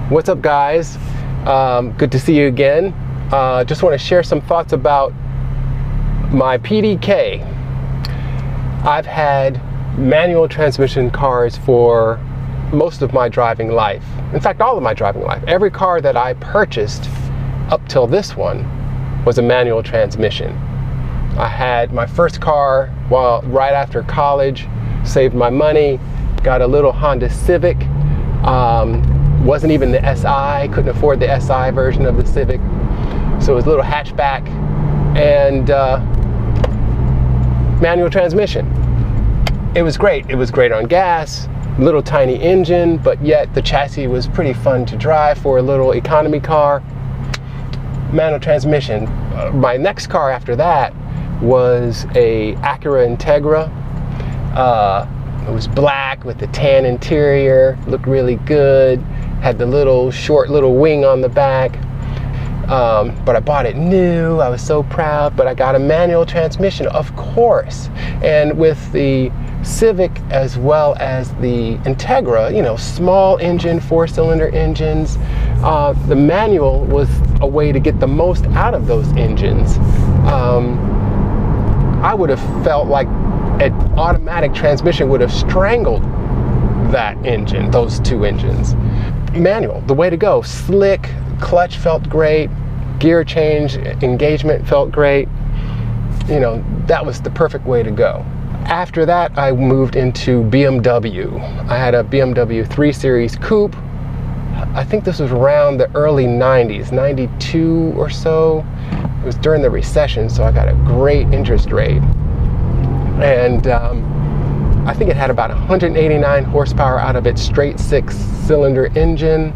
What's up, guys? Good to see you again. Just want to share some thoughts about my PDK. I've had manual transmission cars for most of my driving life. In fact, all of my driving life. Every car that I purchased up till this one was a manual transmission. I had my first car right after college, saved my money, got a little Honda Civic. Wasn't even the SI, couldn't afford the SI version of the Civic. So it was a little hatchback and manual transmission. It was great. It was great on gas, little tiny engine, but yet the chassis was pretty fun to drive for a little economy car. Manual transmission. My next car after that was a Acura Integra. It was black with the tan interior, looked really good, had the short little wing on the back. But I bought it new, I was so proud, but I got a manual transmission, of course. And with the Civic as well as the Integra, you know, small engine, 4-cylinder engines, the manual was a way to get the most out of those engines. I would have felt like an automatic transmission would have strangled that engine, those two engines. Manual, the way to go. Slick, clutch felt great, gear change, engagement felt great. You know, that was the perfect way to go. After that, I moved into BMW. I had a BMW 3 Series Coupe. I think this was around the early 90s, 92 or so. It was during the recession, so I got a great interest rate. And I think it had about 189 horsepower out of its straight 6-cylinder engine,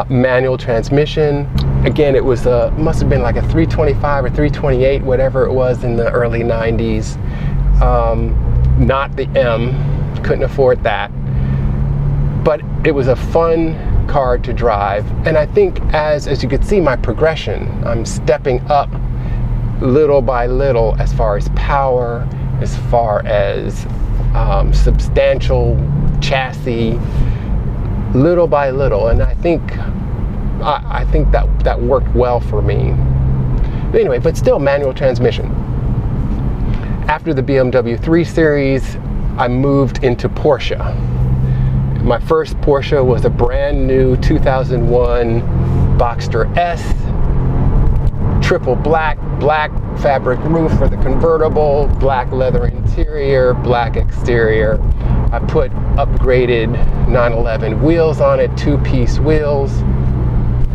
manual transmission. Again, it was must have been like a 325 or 328, whatever it was in the early 90s. Not the M, couldn't afford that. But it was a fun car to drive. And I think as you could see my progression, I'm stepping up little by little as far as power, as far as substantial chassis, little by little. And I think that worked well for me. But anyway, but still manual transmission. After the BMW 3 Series, I moved into Porsche. My first Porsche was a brand new 2001 Boxster S, triple black fabric roof for the convertible, black leather interior, black exterior. I put upgraded 911 wheels on it, 2-piece wheels,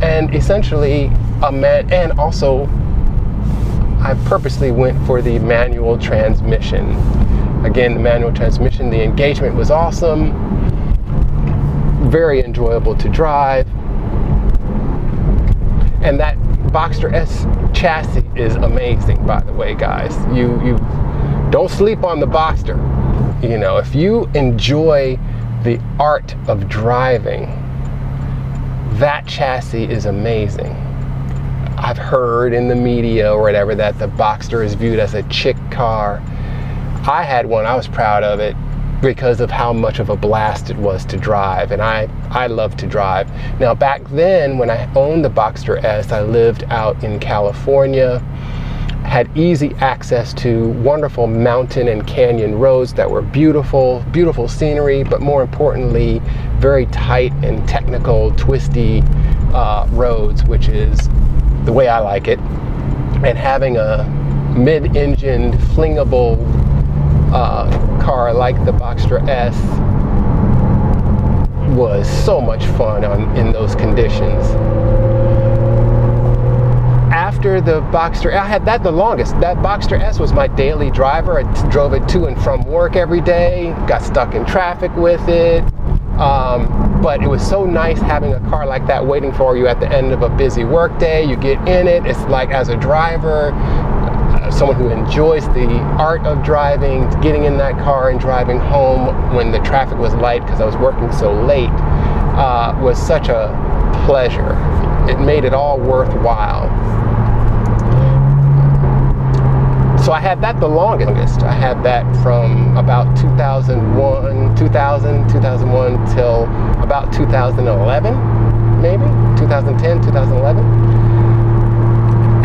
and essentially and also I purposely went for the manual transmission. Again, the manual transmission, the engagement was awesome, very enjoyable to drive, and that Boxster S chassis is amazing, by the way, guys. You don't sleep on the Boxster. You know, if you enjoy the art of driving, that chassis is amazing. I've heard in the media or whatever that the Boxster is viewed as a chick car. I had one, I was proud of it because of how much of a blast it was to drive, and I love to drive. Now back then, when I owned the Boxster S, I lived out in California, had easy access to wonderful mountain and canyon roads that were beautiful, beautiful scenery, but more importantly, very tight and technical, twisty roads, which is the way I like it. And having a mid-engined, flingable car like the Boxster S was so much fun in those conditions. After the Boxster, I had that the longest. That Boxster S was my daily driver. I drove it to and from work every day, got stuck in traffic with it. But it was so nice having a car like that waiting for you at the end of a busy work day. You get in it, it's like, as a driver, someone who enjoys the art of driving, getting in that car and driving home when the traffic was light because I was working so late, was such a pleasure. It made it all worthwhile. So I had that the longest. I had that from about 2001 till about 2011. maybe, 2010, 2011.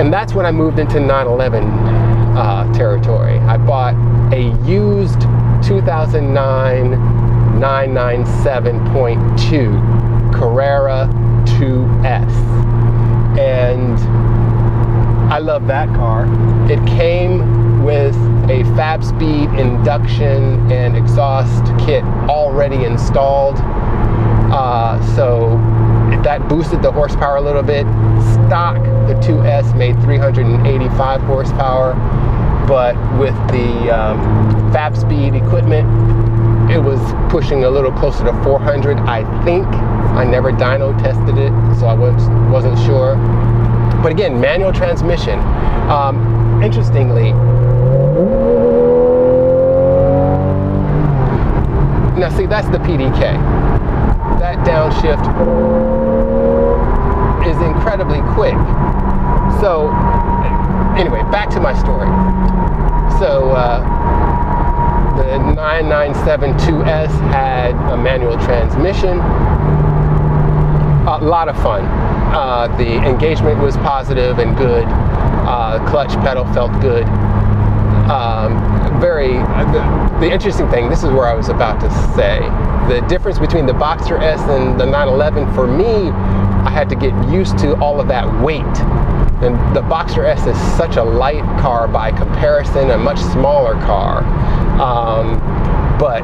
And that's when I moved into 911 territory. I bought a used 2009 997.2 Carrera 2S. And I love that car. It came with a Fab Speed induction and exhaust kit already installed. So that boosted the horsepower a little bit. Stock, the 2S made 385 horsepower, but with the Fab Speed equipment, it was pushing a little closer to 400, I think. I never dyno tested it, so I wasn't sure. But again, manual transmission. Interestingly, now see, that's the PDK. That downshift is incredibly quick. So anyway, back to my story. So the 997.2S had a manual transmission. A lot of fun. The engagement was positive and good. Clutch pedal felt good. The interesting thing, this is where I was about to say, the difference between the Boxster S and the 911, for me, I had to get used to all of that weight. And the Boxster S is such a light car by comparison, a much smaller car. But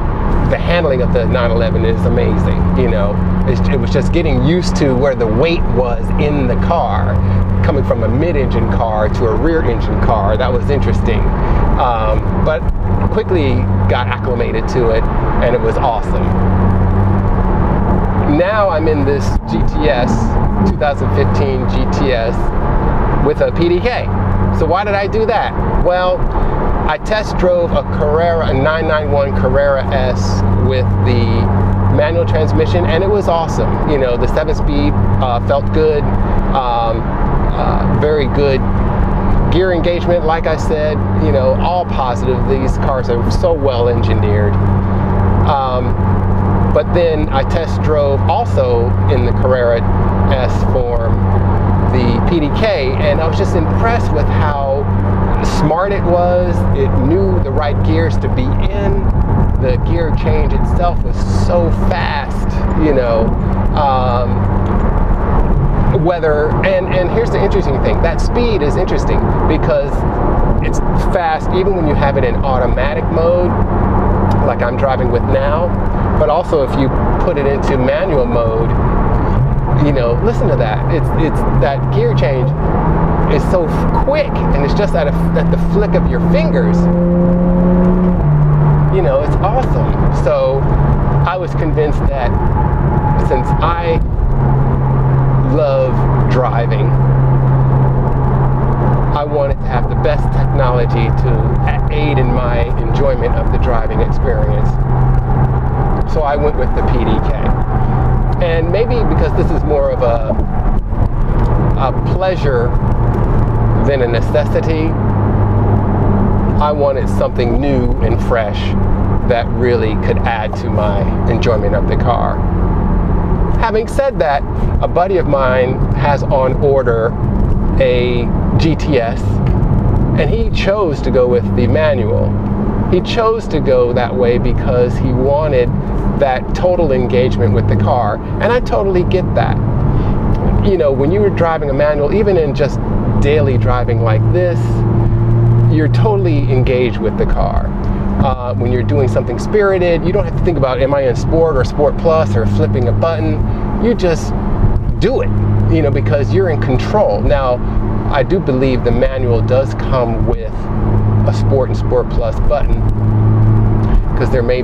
the handling of the 911 is amazing. You know, it was just getting used to where the weight was in the car, coming from a mid-engine car to a rear-engine car. That was interesting. But quickly got acclimated to it, and it was awesome. Now I'm in this GTS, 2015 GTS, with a PDK. So why did I do that? Well, I test drove a 991 Carrera S with the manual transmission, and it was awesome. You know, the 7-speed felt good, very good gear engagement, like I said, you know, all positive. These cars are so well engineered. But then I test drove also in the Carrera S form the PDK, and I was just impressed with how smart it was. It knew the right gears to be in. The gear change itself was so fast, you know. And here's the interesting thing, that speed is interesting because it's fast even when you have it in automatic mode, like I'm driving with now, but also if you put it into manual mode, you know, listen to that. It's that gear change is so quick, and it's just at the flick of your fingers. You know, it's awesome. So I was convinced that since I love driving, I wanted to have the best technology to aid in my enjoyment of the driving experience. So I went with the PDK. And maybe because this is more of a pleasure than a necessity, I wanted something new and fresh that really could add to my enjoyment of the car. Having said that, a buddy of mine has on order a GTS, and he chose to go with the manual. He chose to go that way because he wanted that total engagement with the car, and I totally get that. You know, when you were driving a manual, even in just daily driving like this, you're totally engaged with the car. When you're doing something spirited, you don't have to think about, am I in Sport or Sport Plus or flipping a button? You just do it, you know, because you're in control. Now, I do believe the manual does come with a Sport and Sport Plus button, because it may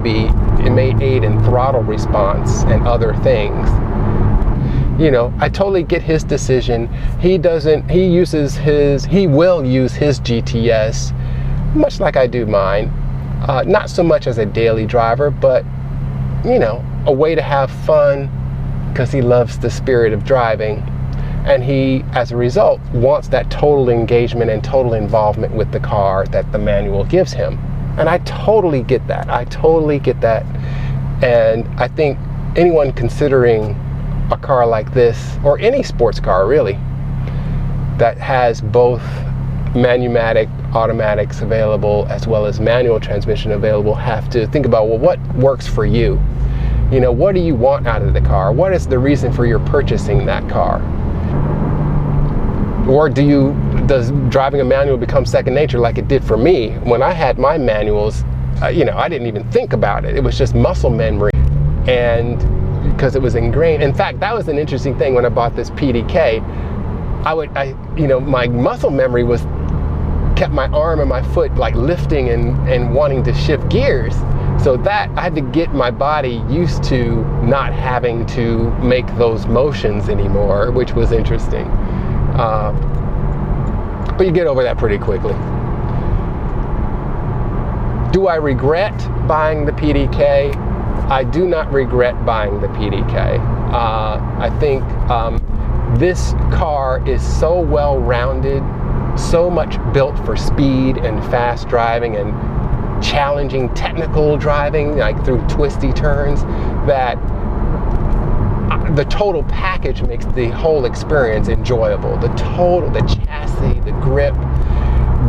aid in throttle response and other things. You know, I totally get his decision. He will use his GTS, much like I do mine. Not so much as a daily driver, but, you know, a way to have fun, because he loves the spirit of driving. And he, as a result, wants that total engagement and total involvement with the car that the manual gives him. And I totally get that. And I think anyone considering a car like this, or any sports car really, that has both manumatic automatics available as well as manual transmission available, have to think about, well, what works for you? You know, what do you want out of the car? What is the reason for your purchasing that car? Or does driving a manual become second nature like it did for me? When I had my manuals, you know, I didn't even think about it. It was just muscle memory, and because it was ingrained. In fact, that was an interesting thing when I bought this PDK. You know, my muscle memory kept my arm and my foot like lifting and wanting to shift gears. So that I had to get my body used to not having to make those motions anymore, which was interesting. But you get over that pretty quickly. Do I regret buying the PDK? I do not regret buying the PDK. I think this car is so well-rounded, so much built for speed and fast driving and challenging technical driving, like through twisty turns, that the total package makes the whole experience enjoyable. The chassis, the grip,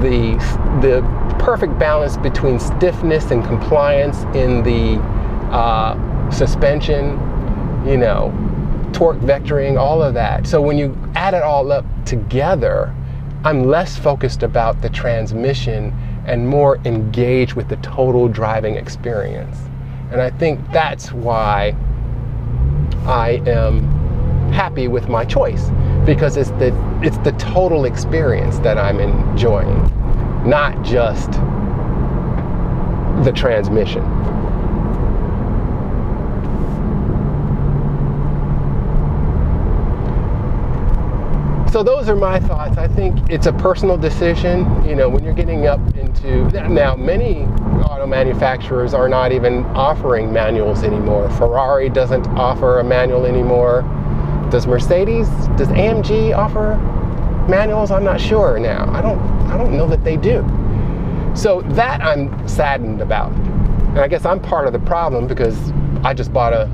the perfect balance between stiffness and compliance in the suspension, you know, torque vectoring, all of that. So when you add it all up together, I'm less focused about the transmission and more engaged with the total driving experience. And I think that's why I am happy with my choice, because it's the total experience that I'm enjoying, not just the transmission. So those are my thoughts. I think it's a personal decision. You know, when you're getting up into, now many auto manufacturers are not even offering manuals anymore. Ferrari doesn't offer a manual anymore. Does Mercedes, does AMG offer manuals? I'm not sure now. I don't know that they do. So that I'm saddened about. And I guess I'm part of the problem because I just bought a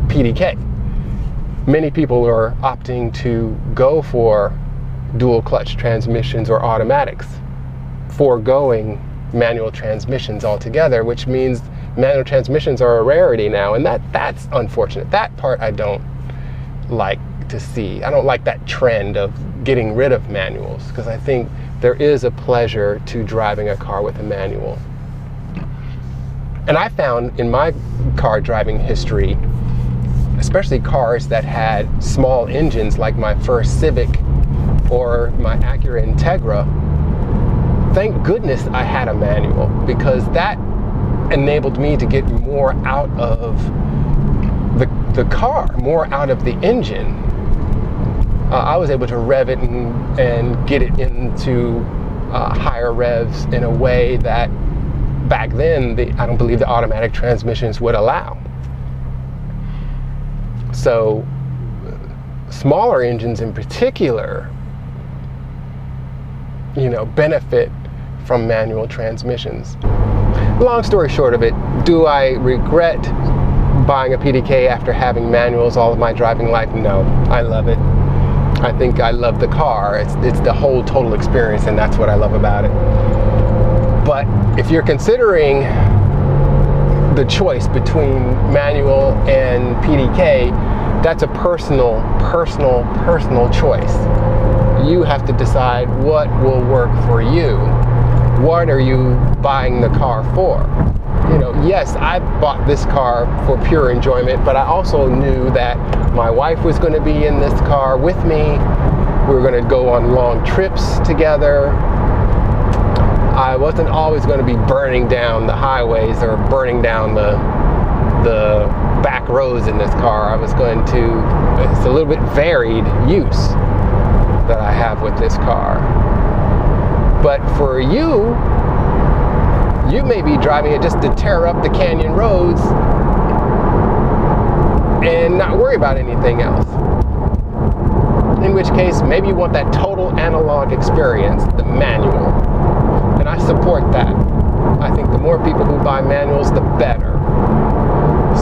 PDK. Many people are opting to go for dual clutch transmissions or automatics, foregoing manual transmissions altogether, which means manual transmissions are a rarity now, and that's unfortunate. That part I don't like to see. I don't like that trend of getting rid of manuals, because I think there is a pleasure to driving a car with a manual. And I found in my car driving history, especially cars that had small engines like my first Civic or my Acura Integra, thank goodness I had a manual, because that enabled me to get more out of the car, more out of the engine. I was able to rev it and get it into higher revs in a way that back then I don't believe the automatic transmissions would allow. So smaller engines in particular, you know, benefit from manual transmissions. Long story short of it, do I regret buying a PDK after having manuals all of my driving life? No, I love it. I think I love the car. It's the whole total experience, and that's what I love about it. But if you're considering the choice between manual and PDK, that's a personal choice. You have to decide what will work for you. What are you buying the car for? You know, yes, I bought this car for pure enjoyment, but I also knew that my wife was going to be in this car with me. We were going to go on long trips together. I wasn't always going to be burning down the highways or burning down the back roads in this car. I was going to, it's a little bit varied use that I have with this car. But for you, you may be driving it just to tear up the canyon roads and not worry about anything else. In which case, maybe you want that total analog experience, the manual. And I support that. I think the more people who buy manuals, the better.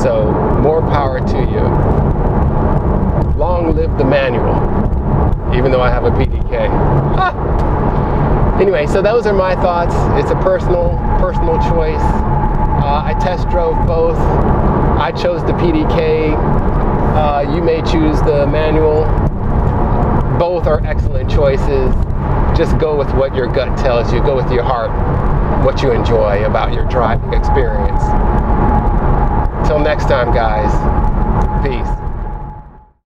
So more power to you. long live the manual, even though I have a PDK. Anyway, so those are my thoughts. It's a personal choice. I test drove both. I chose the PDK. You may choose the manual. Both are excellent choices. Just go with what your gut tells you. Go with your heart, what you enjoy about your driving experience. Till next time, guys. Peace.